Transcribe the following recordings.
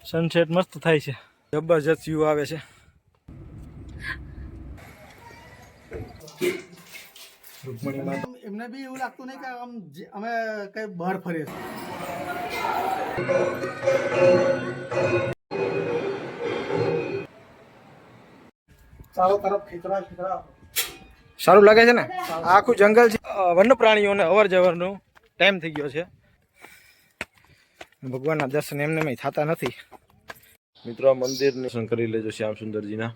Sunset મસ્ત થાય છે, જબરજસ્ત વ્યૂ આવે છે. એમને બી એવું લાગતું નહીં કે આમ અમે કઈ બહાર ફરીએ. ચારો તરફ ખેતરા. સારું લાગે છે ને. આખું જંગલ છે, વન્ય પ્રાણીઓને અવર જવરનો ટાઈમ થઈ ગયો છે. ભગવાનના દર્શન એમને થતા નથી. મિત્રો મંદિરને દર્શન કરી લેજો શ્યામ સુંદરજીના.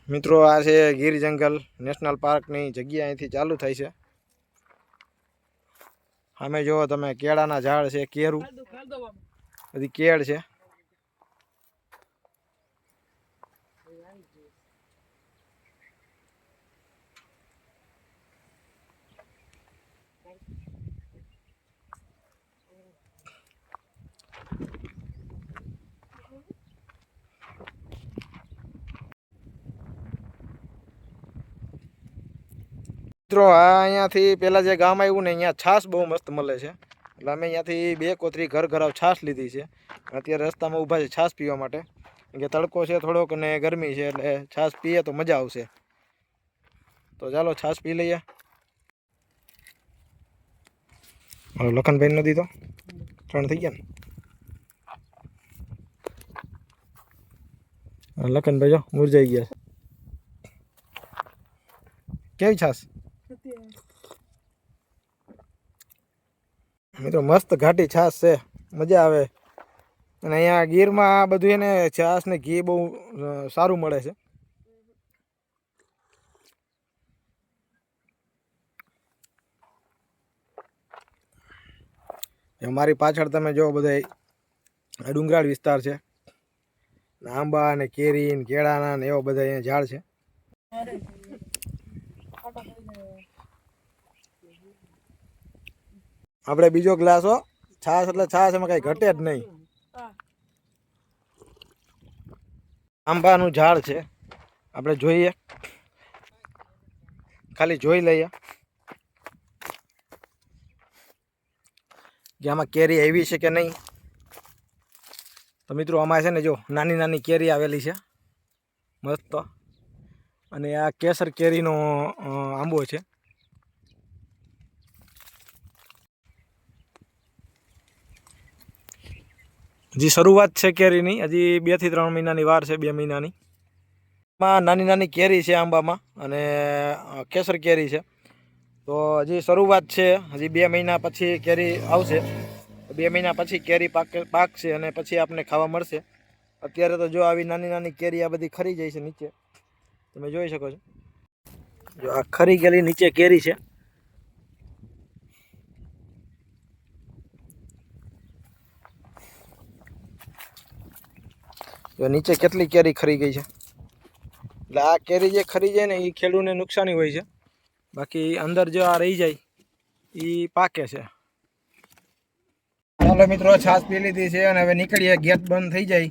મિત્રો આ છે ગીર જંગલ નેશનલ પાર્કની જગ્યા. અહીંથી ચાલુ થાય છે. સામે જુઓ તમે, કેળાના ઝાડ છે, કેરું બધી કેળ છે. મિત્રો અહીંયાથી પેલા જે ગામ આવ્યું ને, અહીંયા છાશ બહુ મસ્ત મળે છે. એટલે અમે અહીંયાથી 2 કોથરી ઘર છાશ લીધી છે. અત્યારે રસ્તામાં ઊભા છે છાશ પીવા માટે, કે તડકો છે થોડોક અને ગરમી છે, એટલે છાશ પીએ તો મજા આવશે. તો ચાલો છાશ પી લઈએ. લખનભાઈ નથી તો 3 થઈ ગયા ને. લખનભાઈ જો મુરજાઈ ગયા. કેવી છાશ મિત્રો? મસ્ત ઘાટી છાશ છે, મજા આવે. અને અહીંયા ગીરમાં બધું એને છાશ ને ઘી બહુ સારું મળે છે. અમારી પાછળ તમે જો બધા ડુંગરાળ વિસ્તાર છે. આંબા ને કેરી ને કેળાના ને એવા બધા અહીંયા ઝાડ છે. આપણે બીજો ગ્લાસ હો છાશ, એટલે છાશ એમાં કઈ ઘટે જ નહીં. આંબાનું ઝાડ છે, આપણે જોઈએ, ખાલી જોઈ લઈએ કે આમાં કેરી આવી છે કે નહીં. તો મિત્રો આમાં છે ને જો નાની નાની કેરી આવેલી છે મસ્ત. અને આ કેસર કેરીનો આંબો છે. હજી શરૂઆત છે કેરીની, હજી 2 થી 3 મહિનાની વાર છે, 2 મહિનાની. માં નાની નાની કેરી છે આંબામાં, અને કેસર કેરી છે. તો હજી શરૂઆત છે, હજી 2 મહિના પછી કેરી આવશે. 2 મહિના પછી કેરી પાકશે અને પછી આપણને ખાવા મળશે. અત્યારે તો જો આવી નાની નાની કેરી આ બધી ખરી જાય છે નીચે, તમે જોઈ શકો છો. જો આ ખરી ગયેલી નીચે કેરી છે. જો નીચે કેટલી કેરી ખરી ગઈ છે. એટલે આ કેરી જે ખરી જાય ને એ ખેડૂતને નુકસાની હોય છે. બાકી અંદર જો આ રહી જાય એ પાકે છે. ચાલો મિત્રો છાશ પી લીધી છે અને હવે નીકળીએ. ગેટ બંધ થઈ જાય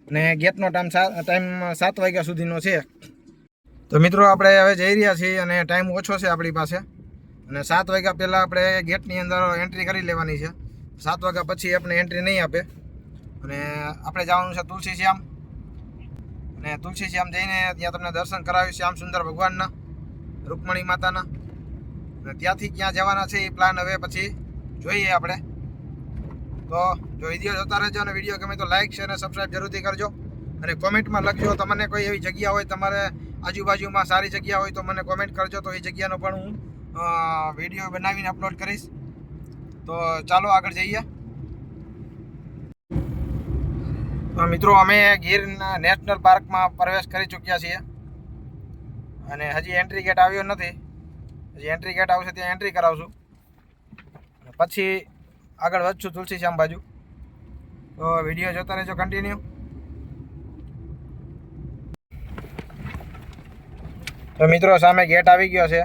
અને ગેટનો ટાઈમ 7 વાગ્યા સુધીનો છે. તો મિત્રો આપણે હવે જઈ રહ્યા છીએ અને ટાઈમ ઓછો છે આપણી પાસે, અને 7 વાગ્યા પહેલાં આપણે ગેટની અંદર એન્ટ્રી કરી લેવાની છે. 7 વાગ્યા પછી આપણે એન્ટ્રી નહીં આપે. અને આપણે જવાનું છે તુલસી શ્યામ, અને તુલસી શ્યામ જઈને ત્યાં તમને દર્શન કરાવીશ શ્યામ સુંદર ભગવાનના, રૂકમણી માતાના. અને ત્યાંથી ક્યાં જવાના છે એ પ્લાન હવે પછી જોઈએ આપણે. તો જો વિડીયો જોતા રહેજો, અને વિડીયો ગમે તો લાઇક શેર અને સબસ્ક્રાઈબ જરૂરથી કરજો. અને કોમેન્ટમાં લખજો તમને કોઈ એવી જગ્યા હોય, તમારે આજુબાજુમાં સારી જગ્યા હોય તો મને કોમેન્ટ કરજો. તો એ જગ્યાનો પણ હું વિડીયો બનાવીને અપલોડ કરીશ. તો ચાલો આગળ જઈએ. મિત્રો અમે ગીર નેશનલ પાર્કમાં પ્રવેશ કરી ચૂક્યા છીએ, અને હજી એન્ટ્રી ગેટ આવ્યો નથી. હજી એન્ટ્રી ગેટ આવશે ત્યાં એન્ટ્રી કરાવશું, પછી આગળ વધશું તુલસી શ્યામ બાજુ. તો વિડીયો જોતા રહેજો કન્ટિન્યુ. તો મિત્રો સામે ગેટ આવી ગયો છે,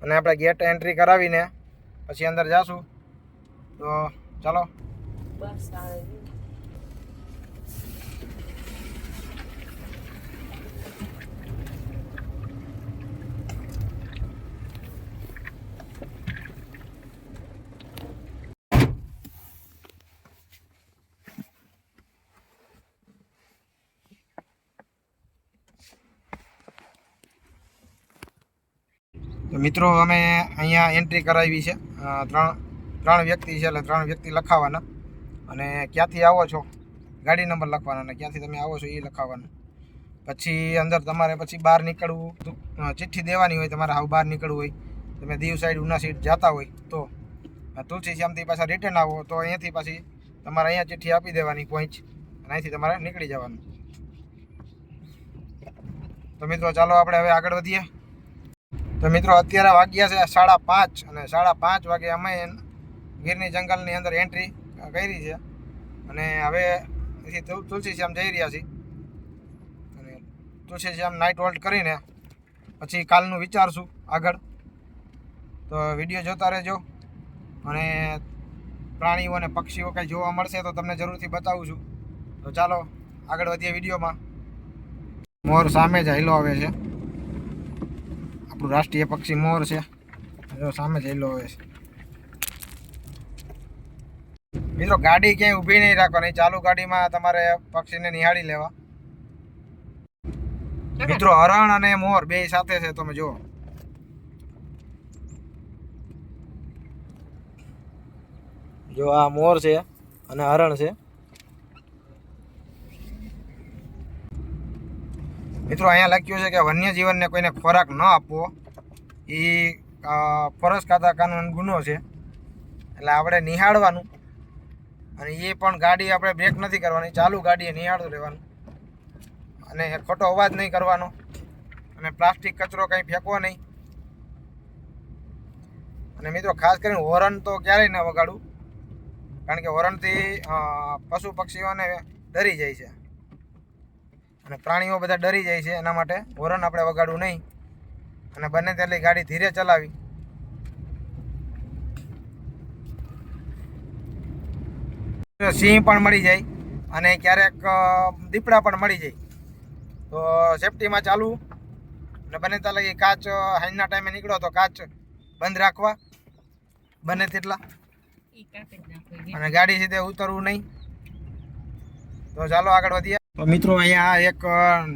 અને આપણે ગેટ એન્ટ્રી કરાવીને પછી અંદર જાશું. તો ચાલો. બસ આવે તો મિત્રો અમે અહીંયા એન્ટ્રી કરાવી છે. ત્રણ વ્યક્તિ છે, એટલે 3 વ્યક્તિ લખાવાના. અને ક્યાંથી આવો છો ગાડી નંબર લખવાનો, અને ક્યાંથી તમે આવો છો એ લખાવવાનું. પછી અંદર તમારે પછી બહાર નીકળવું, ચિઠ્ઠી દેવાની હોય. તમારે હાવ બહાર નીકળવું હોય, તમે દીવ સાઈડ ઉના સાઈડ જતા હોય તો તુલસી શ્યામથી પાછા રિટર્ન આવો તો અહીંયાથી પાછી તમારે અહીંયા ચિઠ્ઠી આપી દેવાની પહોંચ, અને અહીંથી તમારે નીકળી જવાનું. તો મિત્રો ચાલો આપણે હવે આગળ વધીએ. તો મિત્રો અત્યારે વાગ્યા છે 5:30, અને 5:30 વાગે અમે ગીરની જંગલની અંદર એન્ટ્રી કરી છે. અને હવે અહીંથી તુલસી શ્યામ જઈ રહ્યા છીએ. અને તુલસી શ્યામ નાઇટ હોલ્ટ કરીને પછી કાલનું વિચારશું આગળ. તો વિડીયો જોતા રહેજો. અને પ્રાણીઓ અને પક્ષીઓ કંઈ જોવા મળશે તો તમને જરૂરથી બતાવું છું. તો ચાલો આગળ વધીએ વિડીયોમાં. મોર સામે જ હેલો આવે છે. આપણું રાષ્ટ્રીય પક્ષી મોર છે. સામે જ હેલો આવે છે. મિત્રો ગાડી ક્યાંય ઊભી નહીં રાખવાની, ચાલુ ગાડીમાં તમારે પક્ષીને નિહાળી લેવા. મિત્રો હરણ અને મોર બે સાથે છે, તમે જુઓ. જો આ મોર છે અને હરણ છે. મિત્રો અહીંયા લખ્યું છે કે વન્ય જીવનને કોઈને ખોરાક ન આપવો એ ફરજ ખાતા કાનૂન ગુનો છે. એટલે આપણે નિહાળવાનું, અને એ પણ ગાડી આપણે બ્રેક નથી કરવાની, ચાલુ ગાડીએ નિહાળતું રહેવાનું. અને ખોટો અવાજ નહીં કરવાનો, અને પ્લાસ્ટિક કચરો કંઈ ફેંકવો નહીં. અને મિત્રો ખાસ કરીને હોર્ન તો ક્યારેય ન વગાડવું, કારણ કે હોર્નથી પશુ પક્ષીઓને ડરી જાય છે, અને પ્રાણીઓ બધા ડરી જાય છે. એના માટે હોર્ન આપણે વગાડવું નહીં, અને બને તેટલી ગાડી ધીરે ચલાવી. સિંહ પણ મળી જાય, અને ક્યારેક દીપડા પણ મળી જાય. તો સેફટીમાં ચાલવું, અને બને ત્યાં લગી કાચ હાઈના ટાઈમે નીકળો તો કાચ બંધ રાખવા બને તેટલા, અને ગાડી સીધે ઉતરવું નહીં. તો ચાલો આગળ વધીએ. તો મિત્રો અહીંયા એક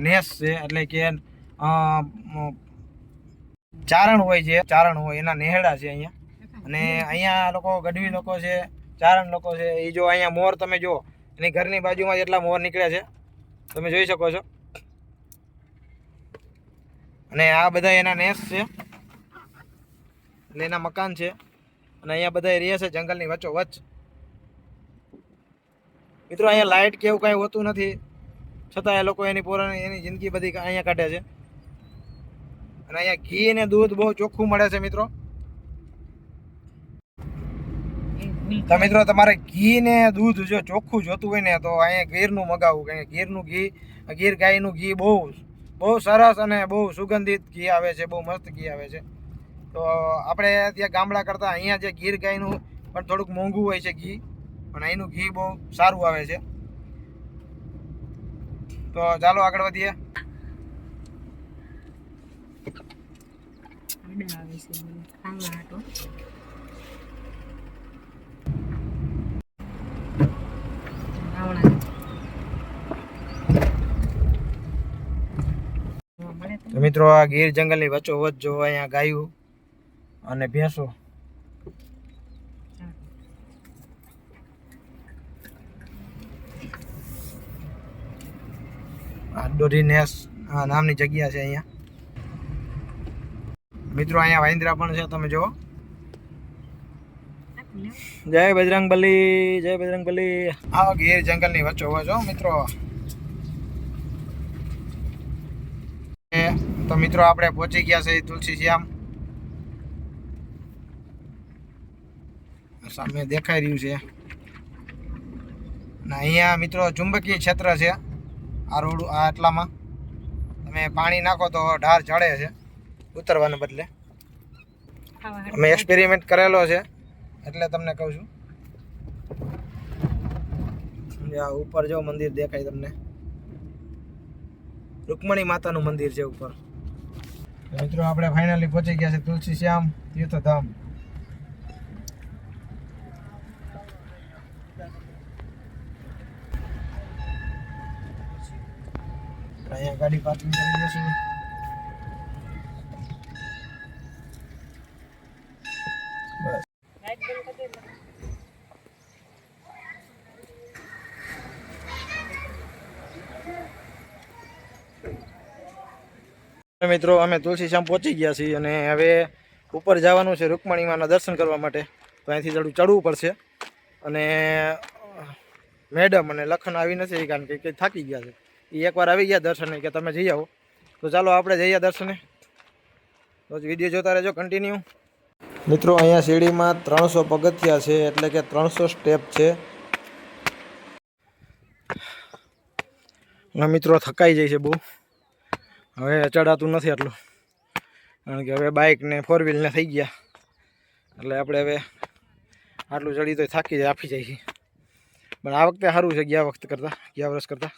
નેસ છે, એટલે કે ચારણ હોય એના નેહડા છે અહીંયા. અને અહીંયા લોકો ગઢવી લોકો છે, ચારણ લોકો છે. એ જો અહીંયા મોર તમે જુઓ, એની ઘરની બાજુમાં જેટલા મોર નીકળ્યા છે તમે જોઈ શકો છો. અને આ બધા એના નેસ છે, એટલે એના મકાન છે. અને અહીંયા બધા રહે છે જંગલની વચ્ચોવચ્ચ. મિત્રો અહીંયા લાઇટ કે એવું કાંઈ હોતું નથી, છતાં એ લોકો એની જિંદગી બધી અહીંયા કાઢે છે. અને અહીંયા ઘી અને દૂધ બહુ ચોખ્ખું મળે છે મિત્રો. તો મિત્રો તમારે ઘી ને દૂધ જો ચોખ્ખું જોતું હોય ને તો અહીંયા ગીરનું મગાવવું, કારણ કે ગીરનું ઘી, ગીર ગાયનું ઘી બહુ સરસ અને બહુ સુગંધિત ઘી આવે છે, બહુ મસ્ત ઘી આવે છે. તો આપણે ત્યાં ગામડા કરતાં અહીંયા જે ગીર ગાયનું પણ થોડુંક મોંઘું હોય છે ઘી, પણ અહીંનું ઘી બહુ સારું આવે છે. તો ચાલો આગળ વધીએ. તો મિત્રો આ ગીર જંગલની વચ્ચોવચ્ચ જો અહીંયા ગાયું અને ભેંસો. ડોરી નેસ નામની જગ્યા છે અહીંયા. મિત્રો અહીંયા વાંદરા પણ છે, તમે જુઓ. જય બજરંગબલી, જય બજરંગબલી. આ ગીર જંગલની વચ્ચોવચ્ચ મિત્રો. તો મિત્રો આપણે પહોંચી ગયા છે તુલસી શ્યામ. સામે દેખાઈ રહ્યું છે. અને અહીંયા મિત્રો ચુંબકીય ક્ષેત્ર છે. આ રોડ આટલામાં તમે પાણી નાખો તો ઢાર ચડે છે ઉતરવાને બદલે. અમે એક્સપેરિમેન્ટ કરેલો છે એટલે તમને કહું છું. આ ઉપર જો મંદિર દેખાય તમને, રૂકમણી માતાનું મંદિર છે ઉપર. મિત્રો આપણે ફાઇનલી પહોંચી ગયા છે તુલસી શ્યામ તીર્થધામ. અહીંયા ગાડી પાર્કિંગ કરી દઈશું. બસ મિત્રો અમે તુલસી શ્યામ પહોંચી ગયા છીએ અને હવે ઉપર જવાનું છે રૂકમણી માના દર્શન કરવા માટે. તો અહીંથી થોડું ચડવું પડશે અને મેડમ અને લખન આવી નથી કારણ કે થાકી ગયા છે. એ એકવાર આવી ગયા દર્શને કે તમે જઈ આવો. તો ચાલો આપણે જઈએ દર્શને. તો વિડીયો જોતા રહેજો કન્ટિન્યુ. મિત્રો અહીંયા સીડીમાં 300 પગથિયા છે એટલે કે 300 સ્ટેપ છે. મિત્રો થકાઈ જાય છે બહુ, હવે ચડાતું નથી આટલું કારણ કે હવે બાઇક ને 4 વ્હીલ ને થઈ ગયા એટલે આપણે હવે આટલું ચડી તો થાકી જાય, આપી જાય છે. પણ આ વખતે સારું છે ગયા વર્ષ કરતાં.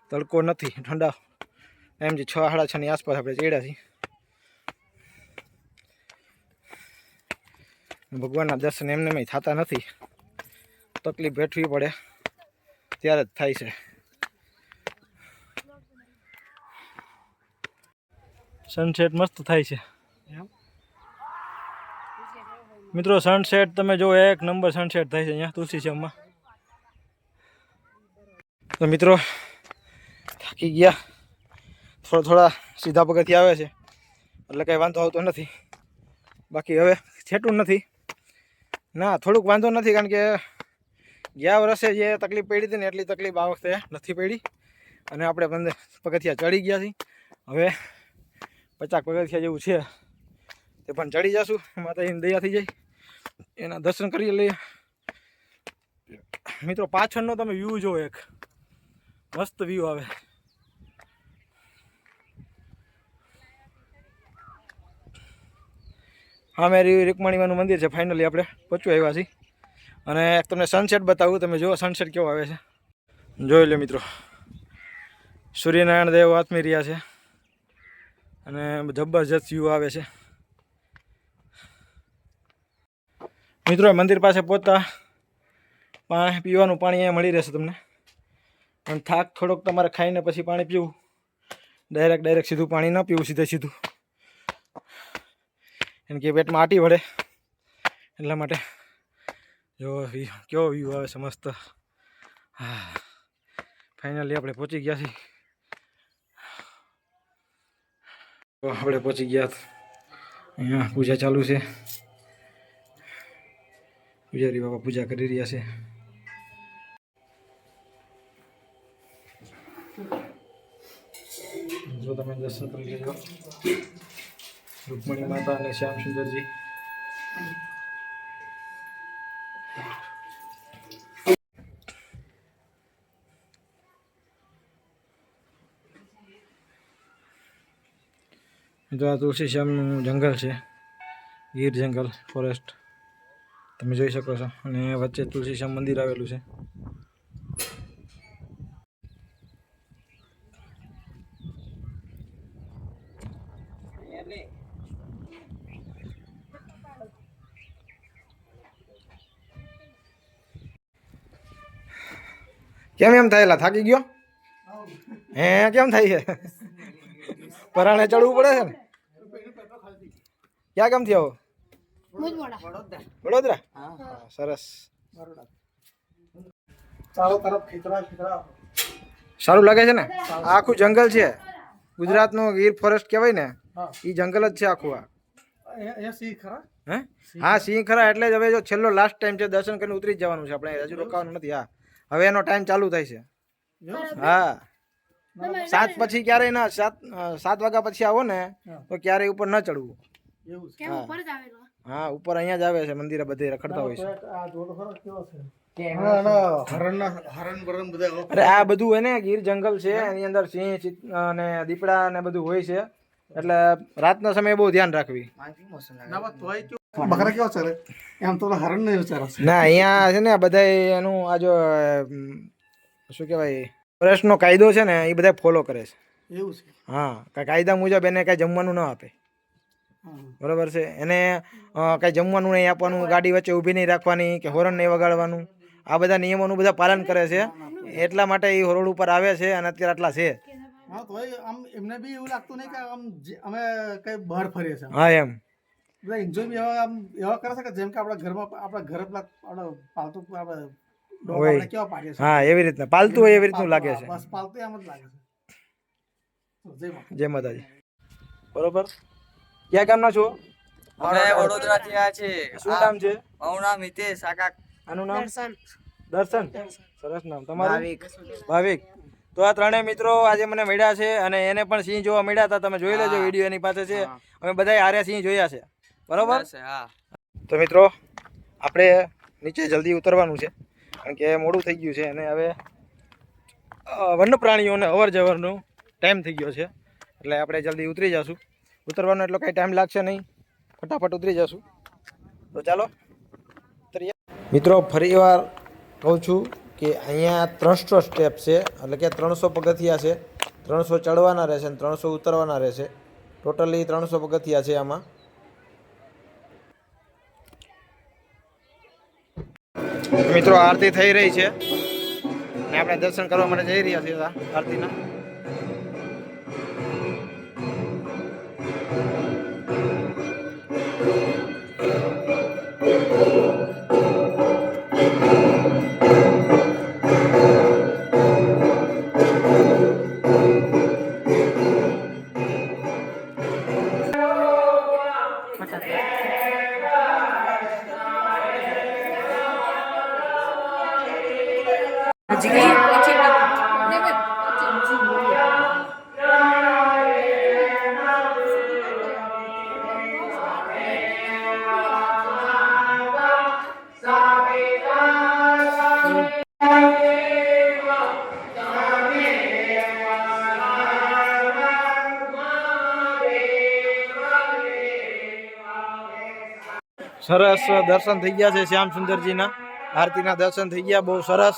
તડકો નથી, ઠંડા એમ જે 6-6:30 ની આસપાસ આપણે ચડ્યા છીએ. ભગવાનના દર્શન એમને થતા નથી, તકલીફ વેઠવી પડે ત્યારે જ થાય છે. સનસેટ મસ્ત થાય છે મિત્રો. સનસેટ તમે જો એક નંબર સનસેટ થાય છે અહીંયા તુલસી શ્યામમાં. તો મિત્રો થાકી ગયા, થોડા સીધા પગથિયા આવે છે એટલે કંઈ વાંધો આવતો નથી. બાકી હવે છેટું નથી ના, થોડુંક વાંધો નથી કારણ કે ગયા વર્ષે જે તકલીફ પડી હતી ને એટલી તકલીફ આ વખતે નથી પડી અને આપણે 15 પગથિયા ચડી ગયા છીએ. હવે 50 પગથિયા જેવું છે તે પણ ચડી જશું. માતાજીની દયા થઈ જાય, એના દર્શન કરી લઈએ. મિત્રો પાછળનો તમે વ્યૂ જો, એક મસ્ત વ્યૂ આવે. હા મેરી રૂકમણીમાનું મંદિર છે. ફાઇનલી આપણે પહોંચવા આવ્યા છીએ અને તમને સનસેટ બતાવું. તમે જુઓ સનસેટ કેવો આવે છે, જોઈ લો મિત્રો. સૂર્યનારાયણ દેવ આત્મી રહ્યા છે અને જબરજસ્ત વ્યૂ આવે છે. મિત્રો મંદિર પાસે પહોંચતા પીવાનું પાણી અહીંયા મળી રહેશે તમને. અને થાક થોડોક તમારે ખાઈને પછી પાણી પીવું, ડાયરેક્ટ સીધું પાણી ન પીવું, સીધું એમ કે પેટમાં આટી વળે એટલા માટે. જો કેવો વ્યૂ આવે છે મસ્ત. હા ફાઇનલી આપણે પહોંચી ગયા છીએ. આપણે પહોંચી ગયા. અહીંયા પૂજા ચાલુ છે, પૂજારી બાબા પૂજા કરી રહ્યા છે. જો તમે દર્શન કરી લેજો રૂકમણી માતા અને શ્યામ સુંદરજી. જો આ તુલસી શ્યામનું જંગલ છે, ગીર જંગલ ફોરેસ્ટ તમે જોઈ શકો છો. અને વચ્ચે તુલસી શ્યામ મંદિર આવેલું છે. કેમ એમ થયેલા? થાકી ગયો હે? કેમ થાય છે? પરાણે ચડવું પડે છે ને. ક્યાં ગામથી આવો? વડોદરા. સરસ. સારું લાગે છે ને? આ આખું જંગલ છે, ગુજરાતનું ગીર ફોરેસ્ટ કહેવાય ને, એ જંગલ જ છે આખું. હે? હા સિંહ ખરા. એટલે જ હવે જો છેલ્લો લાસ્ટ ટાઈમ છે, દર્શન કરીને ઉતરી જ જવાનું છે આપણે, હજુ રોકાવાનું નથી. હા હવે એનો ટાઈમ ચાલુ થાય છે. હા 7 પછી ક્યારેય ના, 7 વાગ્યા પછી આવો ને તો ક્યારેય ઉપર ન ચડવું. હા ઉપર અહીંયા જ આવે છે, મંદિરે બધે રખડતા હોય છે. અરે આ બધું હોય ને ગીર જંગલ છે, એની અંદર સિંહ અને દીપડા ને બધું હોય છે, એટલે રાતના સમયે બહુ ધ્યાન રાખવી. બકરા કેવો છે? એમ તો હરણ નહીં વિચારો છે. ના અહીંયા છે ને બધા એનું આ જો શું કહેવાય ફોરેસ્ટનો કાયદો છે ને એ બધા ફોલો કરે છે. એવું છે. હા, કાંઈ કાયદા મુજબ એને કાંઈ જમવાનું ન આપે. હા. બરાબર છે. એને કાંઈ જમવાનું નહીં આપવાનું, ગાડી વચ્ચે ઊભી નહીં રાખવાની કે હોર્ન નહીં વગાડવાનું. આ બધા નિયમોનું બધા પાલન કરે છે. એટલા માટે એ રોડ ઉપર આવે છે અને અત્યારે આટલા છે. હા, તો આમ એમને બી એવું લાગતું નહીં કે આમ અમે કઈ બહાર ફરીએ છીએ. હા એમ બધા એન્જોય બી એવા આમ એવા કરે છે કે જેમ કે આપણા ઘરમાં આપણા ઘરે પેલા આપણા પાલતુ આપણે ડોગ હોય. આપણે કેવા પાડીએ છીએ. હા, એવી રીતના પાલતું હોય એવી રીતનું લાગે છે. બસ પાલતુ એમ જ લાગે છે. જય માતાજી. બરોબર. ક્યાં ગામના છો? અમે વડોદરા થી આવ્યા છીએ. શું નામ છે? મારું નામ હિતેશ. આનું નામ દર્શન. સરસ નામ. તમારું? ભાવિક. તો આ ત્રણેય મિત્રો આજે મને મળ્યા છે અને એને પણ સિંહ જોવા મળ્યા હતા. તમે જોઈ લેજો, વિડીયો એની પાસે છે. અમે બધાય આર્યા સિંહ જોયા છે. બરોબર. તો મિત્રો આપણે નીચે જલ્દી ઉતરવાનું છે કારણ કે મોડું થઈ ગયું છે અને હવે વન્ય પ્રાણીઓને અવર જવરનો ટાઈમ થઈ ગયો છે એટલે આપણે જલ્દી ઉતરી જશું. ઉતરવાનો એટલો કાંઈ ટાઈમ લાગશે નહીં, ફટાફટ ઉતરી જશું. તો ચાલો ઉતરીએ. મિત્રો ફરીવાર કહું છું કે અહીંયા 300 સ્ટેપ છે એટલે કે 300 પગથિયા છે. 300 ચડવાના રહેશે અને 300 ઉતરવાના રહેશે. ટોટલી 300 પગથિયા છે આમાં. મિત્રો આરતી થઈ રહી છે અને આપણે દર્શન કરવા માટે જઈ રહ્યા છીએ આરતીના. સરસ દર્શન થઈ ગયા છે શ્યામ સુંદરજીના. આરતીના દર્શન થઈ ગયા, બહુ સરસ,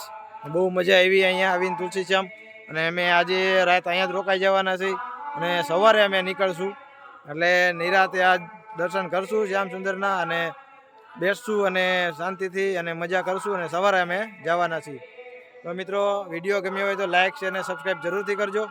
બહુ મજા આવી અહીંયા આવીને તુલસી શ્યામ. અને અમે આજે રાત અહીંયા જ રોકાઈ જવાના છે અને સવારે અમે નીકળશું એટલે નિરાતે આજ દર્શન કરશું શ્યામ સુંદરના અને બેસશું અને શાંતિથી અને મજા કરશું અને સવારે અમે જવાના છીએ. તો મિત્રો વિડીયો ગમ્યો હોય તો લાઈક શેર અને સબસ્ક્રાઈબ જરૂરથી કરજો.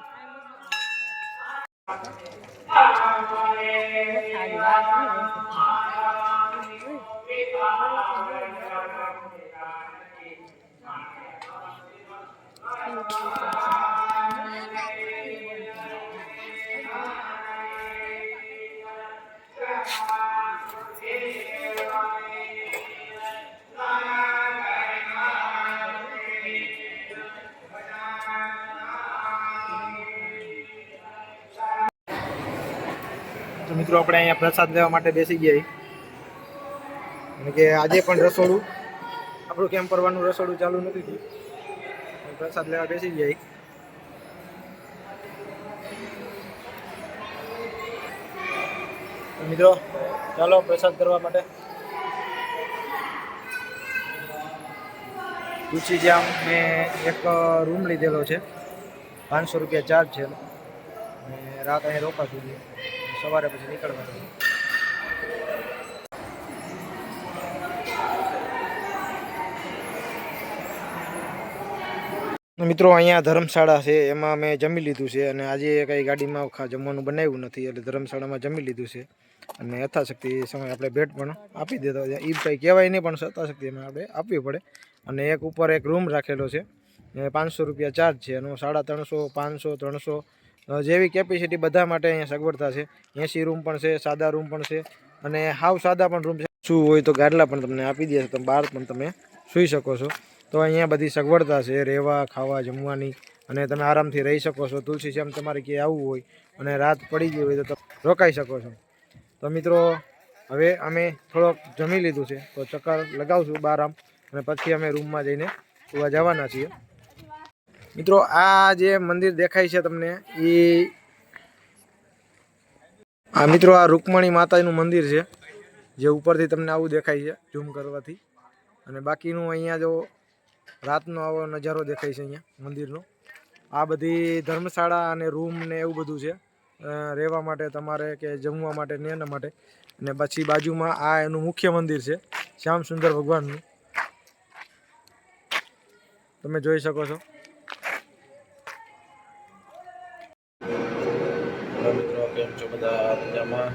તો મિત્રો આપણે અહીંયા પ્રસાદ લેવા માટે બેસી ગયા અને કે આજે પણ રસોડું આપણું કેમ્પ કરવાનું રસોડું ચાલુ નથી થયું. પ્રસાદ લેવા બેસી ગયા. મિત્રો ચાલો પ્રસાદ કરવા માટે. તુલસી શ્યામ મેં એક રૂમ લીધેલો છે, 500 રૂપિયા ચાર્જ છે અને રાત અહીં રોકાશું જોઈએ. સવારે પછી નીકળવાનું. મિત્રો અહીંયા ધર્મશાળા છે, એમાં મેં જમી લીધું છે અને આજે કંઈ ગાડીમાં જમવાનું બનાવ્યું નથી એટલે ધર્મશાળામાં જમી લીધું છે અને યથાશક્તિ સમય આપણે ભેટ પણ આપી દેતો. એ કંઈ કહેવાય નહીં પણ યથાશક્તિ એમાં આપણે આપવી પડે. અને એક ઉપર એક રૂમ રાખેલો છે, 500 રૂપિયા ચાર્જ છે એનો. 350, 500, 300 જેવી કેપેસિટી બધા માટે અહીંયા સગવડતા છે. 80 રૂમ પણ છે, સાદા રૂમ પણ છે અને હાવ સાદા પણ રૂમ છે. શું હોય તો ગાડલા પણ તમને આપી દે, તમે બહાર પણ તમે સૂઈ શકો છો. તો અહીંયા બધી સગવડતા છે રહેવા, ખાવા, જમવાની અને તમે આરામથી રહી શકો છો. તુલસી શ્યામ તમારે ક્યાંય આવવું હોય અને રાત પડી ગઈ હોય તો તમે રોકાઈ શકો છો. તો મિત્રો હવે અમે થોડોક જમી લીધું છે તો ચક્કર લગાવશું બહાર આમ અને પછી અમે રૂમમાં જઈને સુવા જવાના છીએ. મિત્રો આ જે મંદિર દેખાય છે તમને મિત્રો આ રૂકમણી માતાનું મંદિર છે જે ઉપરથી તમને આવું દેખાય છે ઝૂમ કરવાથી. અને બાકીનું અહીંયા જો રાતનો આવો નજારો દેખાય છે અહીંયા મંદિરનો. આ બધી ધર્મશાળા અને રૂમ ને એવું બધું છે રહેવા માટે તમારે કે જમવા માટે ને એના માટે. અને પછી બાજુમાં આ એનું મુખ્ય મંદિર છે શ્યામ સુંદર ભગવાનનું, તમે જોઈ શકો છો. મિત્રો કેમ છો બધા? મજામાં?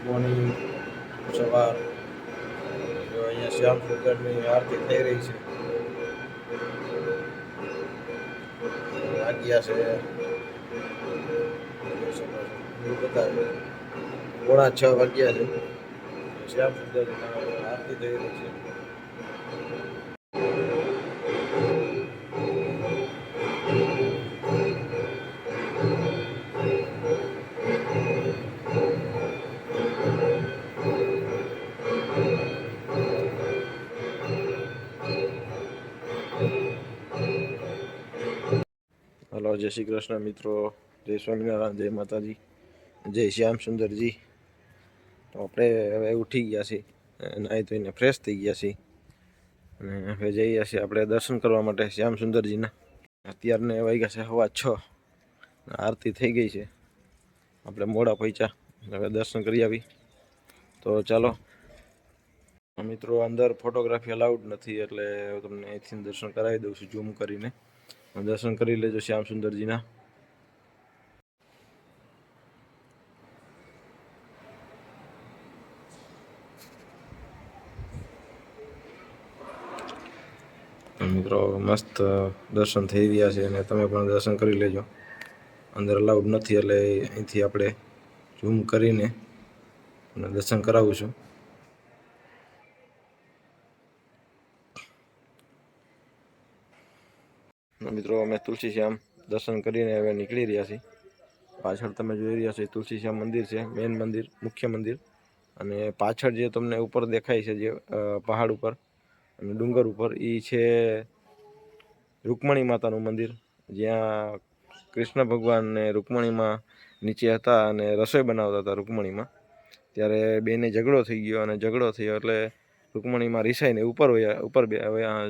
મોર્નિંગ સવાર જો અહીંયા શ્યામ સુંદરની આરતી થઈ રહી છે. વાગ્યા છે બતાવે 5:30 વાગ્યા છે. શ્યામ સુંદરની આરતી થઈ રહી છે. હલો, જય શ્રી કૃષ્ણ મિત્રો, જય સ્વામિનારાયણ, જય માતાજી, જય શ્યામ સુંદરજી. તો આપણે હવે ઉઠી ગયા છીએ, નાહી ધોઈને ફ્રેશ થઈ ગયા છીએ અને હવે જઈએ છીએ આપણે દર્શન કરવા માટે શ્યામ સુંદરજીના. અત્યારને વાગ્યા છે 6:15, આરતી થઈ ગઈ છે. આપણે મોડા પહોંચ્યા, હવે દર્શન કરી આવી. તો ચાલો મિત્રો, અંદર ફોટોગ્રાફી અલાઉડ નથી એટલે તમને અહીંથી દર્શન કરાવી દઉં છું ઝૂમ કરીને. દર્શન કરી લેજો શ્યામ સુંદરજીના. મિત્રો મસ્ત દર્શન થઈ રહ્યા છે અને તમે પણ દર્શન કરી લેજો. અંદર અલાઉડ નથી એટલે અહીંથી આપણે ઝૂમ કરીને દર્શન કરાવું છું. મિત્રો અમે તુલસી શ્યામ દર્શન કરીને હવે નીકળી રહ્યા છીએ. પાછળ તમે જોઈ રહ્યા છો તુલસી શ્યામ મંદિર છે, મેન મંદિર, મુખ્ય મંદિર. અને પાછળ જે તમને ઉપર દેખાય છે જે પહાડ ઉપર અને ડુંગર ઉપર, એ છે રૂકમણી માતાનું મંદિર, જ્યાં કૃષ્ણ ભગવાન ને રૂકમણીમાં નીચે હતા અને રસોઈ બનાવતા હતા રૂકમણીમાં. ત્યારે બેને ઝઘડો થઈ ગયો અને ઝઘડો થયો એટલે રૂકમણીમાં રિસાઈને ઉપર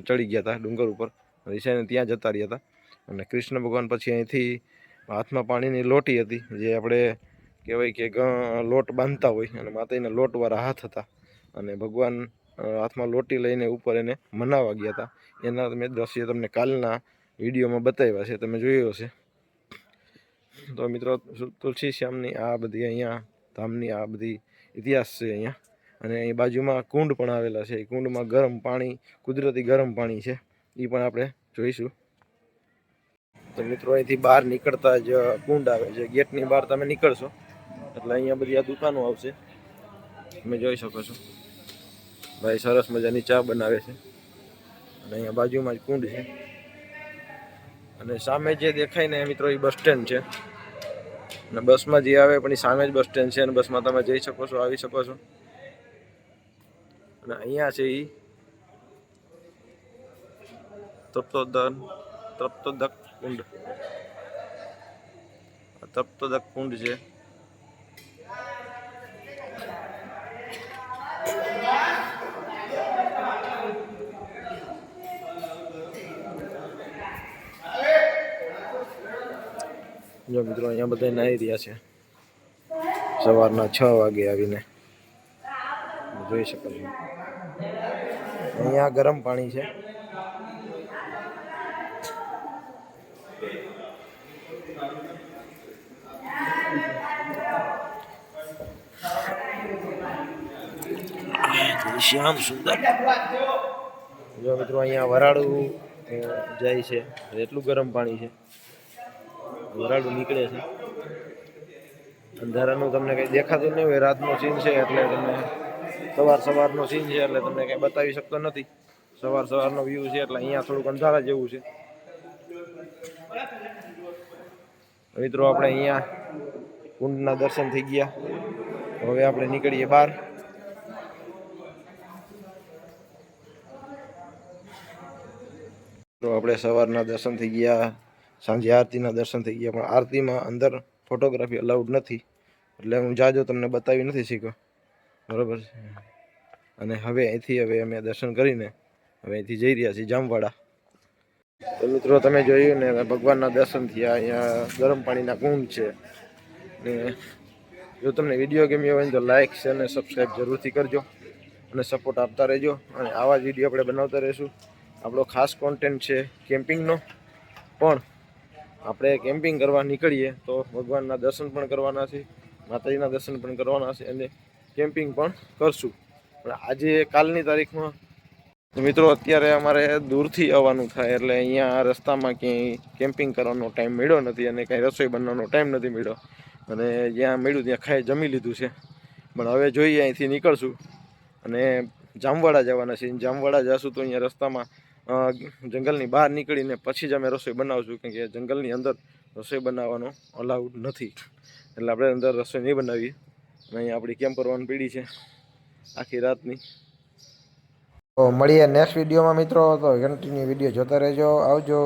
ચડી ગયા હતા ડુંગર ઉપર. રિસાઈને ત્યાં જતા રહ્યા હતા અને કૃષ્ણ ભગવાન પછી અહીંથી હાથમાં પાણીની લોટી હતી, જે આપણે કહેવાય કે લોટ બાંધતા હોય, અને માતાજીના લોટવાળા હાથ હતા અને ભગવાન હાથમાં લોટી લઈને ઉપર એને મનાવવા ગયા હતા. એના મેં દ્રશ્ય તમને કાલના વિડીયોમાં બતાવ્યા છે, તમે જોયો હશે. તો મિત્રો તુલસી શ્યામની આ બધી અહીંયા ધામની આ બધી ઇતિહાસ છે અહીંયા. અને અહીં બાજુમાં કુંડ પણ આવેલા છે. એ કુંડમાં ગરમ પાણી, કુદરતી ગરમ પાણી છે, એ પણ આપણે જોઈશું. તો મિત્રો અહીંથી બહાર નીકળતા જ કુંડ આવે છે. ગેટની બહાર તમે નીકળશો એટલે અહીંયા બધી આ દુકાનો આવશે, તમે જોઈ શકો છો. ભાઈ સરસ મજાની ચા બનાવે છે અને અહીંયા બાજુમાં જ કુંડ છે. અને સામે જે દેખાય ને મિત્રો એ બસ સ્ટેન્ડ છે. અને બસમાં જે આવે પણ એ સામે જ બસ સ્ટેન્ડ છે અને બસમાં તમે જઈ શકો છો, આવી શકો છો. અને અહીંયા છે એ તપ્તોદક કુંડ. તપ્તોદક કુંડ છે. જો મિત્રો અહીંયા બધા નાહી રહ્યા છે સવારના 6 વાગે આવીને, જોઈ શકો છો. અહીંયા ગરમ પાણી છે. શ્યામ સુંદર. જો મિત્રો અહીંયા વરાળું જાય છે, એટલું ગરમ પાણી છે, વરાળું નીકળે છે. અંધારાનું તમને કંઈ દેખાતું નહીં હોય, રાતનો સીન છે એટલે તમને સવારનો સીન છે એટલે તમને કંઈ બતાવી શકતો નથી. સવારનો વ્યૂ છે એટલે અહીંયા થોડુંક અંધારા જેવું છે. મિત્રો આપણે અહીંયા કુંડના દર્શન થઈ ગયા, હવે આપણે નીકળીએ બહાર. તો આપણે સવારના દર્શન થઈ ગયા, સાંજે આરતીના દર્શન થઈ ગયા, પણ આરતીમાં અંદર ફોટોગ્રાફી અલાઉડ નથી એટલે હું જાજો તમને બતાવી નથી શક્યો, બરાબર છે. અને હવે અહીંથી અમે દર્શન કરીને હવે અહીંથી જઈ રહ્યા છીએ જામવાડા. તો મિત્રો તમે જોયું ને ભગવાનના દર્શન થયા. અહીંયા ગરમ પાણીના કુંડ છે. ને જો તમને વિડીયો ગમ્યો હોય તો લાઇક શેર અને સબસ્ક્રાઈબ જરૂરથી કરજો અને સપોર્ટ આપતા રહેજો. અને આવા જ વિડીયો આપણે બનાવતા રહીશું. આપણો ખાસ કોન્ટેન્ટ છે કેમ્પિંગનો, પણ આપણે કેમ્પિંગ કરવા નીકળીએ તો ભગવાનના દર્શન પણ કરવાના છે, માતાજીના દર્શન પણ કરવાના છે અને કેમ્પિંગ પણ કરશું. પણ આજે કાલની તારીખમાં મિત્રો અત્યારે અમારે દૂરથી આવવાનું થાય એટલે અહીંયા રસ્તામાં ક્યાંય કેમ્પિંગ કરવાનો ટાઈમ મળ્યો નથી અને કાંઈ રસોઈ બનાવવાનો ટાઈમ નથી મળ્યો. અને જ્યાં મળ્યું ત્યાં જમી લીધું છે. પણ હવે જોઈએ અહીંથી નીકળશું અને જામવાડા જવાના છે. જામવાડા જશું તો અહીંયા રસ્તામાં જંગલની બહાર નીકળીને પછી જ અમે રસોઈ બનાવશું, કેમ કે જંગલની અંદર રસોઈ બનાવવાનો અલાઉડ નથી. એટલે આપણે અંદર રસોઈ નહીં બનાવીએ. અને અહીંયા આપણી કેમ્પ કરવાની પીડી છે આખી રાતની. તો મળીએ નેક્સ્ટ વિડીયોમાં મિત્રો. તો કન્ટિન્યુ વિડીયો જોતા રહેજો. આવજો.